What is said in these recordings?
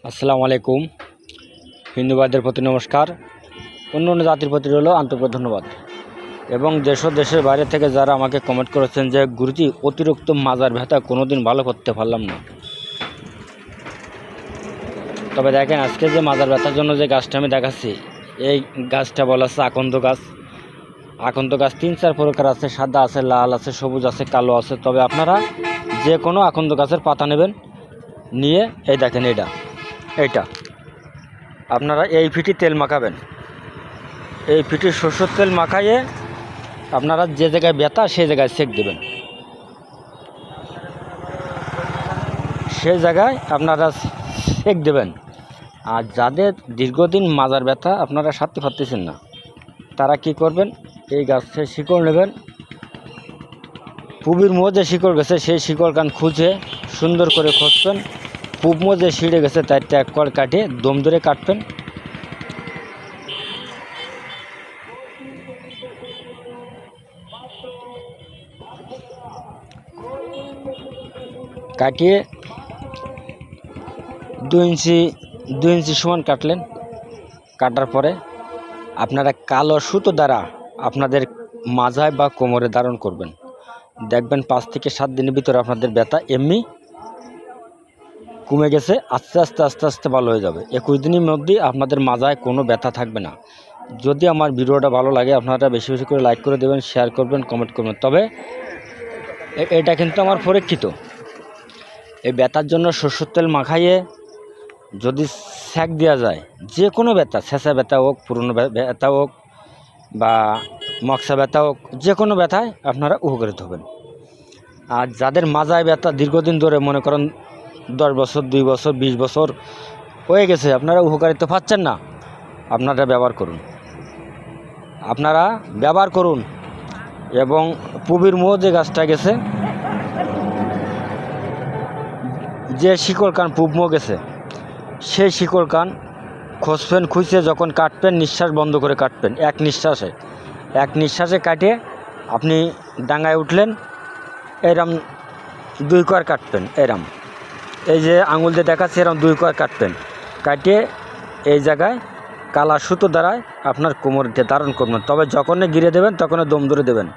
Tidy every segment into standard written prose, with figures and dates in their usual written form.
আসসালামু আলাইকুম। হিন্দু ভাইদের প্রতি নমস্কার, অন্য অন্য জাতির প্রতি রইল আন্তরিক ধন্যবাদ। এবং দেশের বাইরে থেকে যারা আমাকে কমেন্ট করেছেন যে গুরুজি অতিরিক্ত মাজার ব্যথা কোনোদিন ভালো করতে পারলাম না, তবে দেখেন আজকে যে মাজার ব্যথার জন্য যে গাছটা আমি দেখাচ্ছি, এই গাছটা বলা আছে আকন্দ গাছ। আকন্দ গাছ 3-4 প্রকার আছে, সাদা আছে, লাল আছে, সবুজ আছে, কালো আছে। তবে আপনারা যে কোনো আকন্দ গাছের পাতা নেবেন, নিয়ে এই দেখেন এইটা আপনারা এই ফিটি তেল মাখাবেন। এই ফিটি সরষের তেল মাখাইয়ে আপনারা যে জায়গায় ব্যথা সেই জায়গায় সেঁক দেবেন। সেই জায়গায় আপনারা সেঁক দেবেন। আর যাদের দীর্ঘদিন মাজার ব্যথা আপনারা সারতে পারতেছেন না, তারা কি করবেন, এই গাছের শিকড় নেবেন। পুবির মোহ যে শিকড় গেছে সেই শিকড় কান খুঁজে সুন্দর করে খসবেন। পুব মোহ যে ছিঁড়ে গেছে তার ট্যাগ কল কাটিয়ে দম ধরে কাটবেন। কাটিয়ে 2 ইঞ্চি সমান কাটলেন। কাটার পরে আপনারা কালো সুতো দ্বারা আপনাদের মাজায় বা কোমরে ধারণ করবেন। দেখবেন 5 থেকে 7 দিনের ভিতরে আপনাদের ব্যথা এমনি কমে গেছে। আস্তে আস্তে ভালো হয়ে যাবে। 21 দিনের মধ্যেই আপনাদের মাজায় কোনো ব্যথা থাকবে না। যদি আমার ভিডিওটা ভালো লাগে আপনারা বেশি বেশি করে লাইক করে দেবেন, শেয়ার করবেন, কমেন্ট করবেন। তবে এটা কিন্তু আমার পরীক্ষিত। এই ব্যথার জন্য সরষের তেল মাখাইয়ে যদি সেঁক দেওয়া যায়, যে কোনো ব্যথা, ছেঁচা ব্যথা হোক, পুরনো ব্যথা হোক বা মক্সা ব্যথা হোক, যে কোনো ব্যথায় আপনারা উপকৃত হবেন। আর যাদের মাজায় ব্যথা দীর্ঘদিন ধরে, মনে করেন 10 বছর, 2 বছর, 20 বছর হয়ে গেছে, আপনারা উপকারিত পাচ্ছেন না, আপনারা ব্যবহার করুন। এবং পুবির মোহ যে গাছটা গেছে, যে শিকড় কান পুব মোহ গেছে, সেই শিকড় কান খসবেন। খুঁজে যখন কাটবেন নিঃশ্বাস বন্ধ করে কাটবেন। এক নিঃশ্বাসে কাটে আপনি ডাঙায় উঠলেন, এরম 2 কোয়ার কাটবেন। এই যে আঙুল দিয়ে দেখাচ্ছে, এরম 2 কোয়ার কাটবেন। কাটিয়ে এই জায়গায় কালা সুতো দ্বারায় আপনার কোমরতে ধারণ করবেন। তবে যখনই গিরে দেবেন তখনই দম ধরে দেবেন,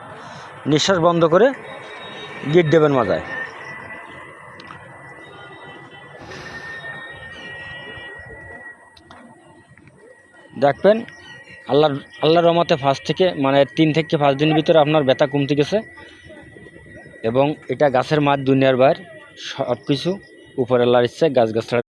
নিঃশ্বাস বন্ধ করে গিট দেবেন মাজায়। দেখবেন আল্লাহর রহমতে 3 থেকে 5 দিনের ভিতরে আপনার ব্যথা কমতে গেছে। এবং এটা গাছের মাঠ, দুনিয়ার বাইর, সব কিছু উপরে আল্লাহর ইচ্ছে। গাছ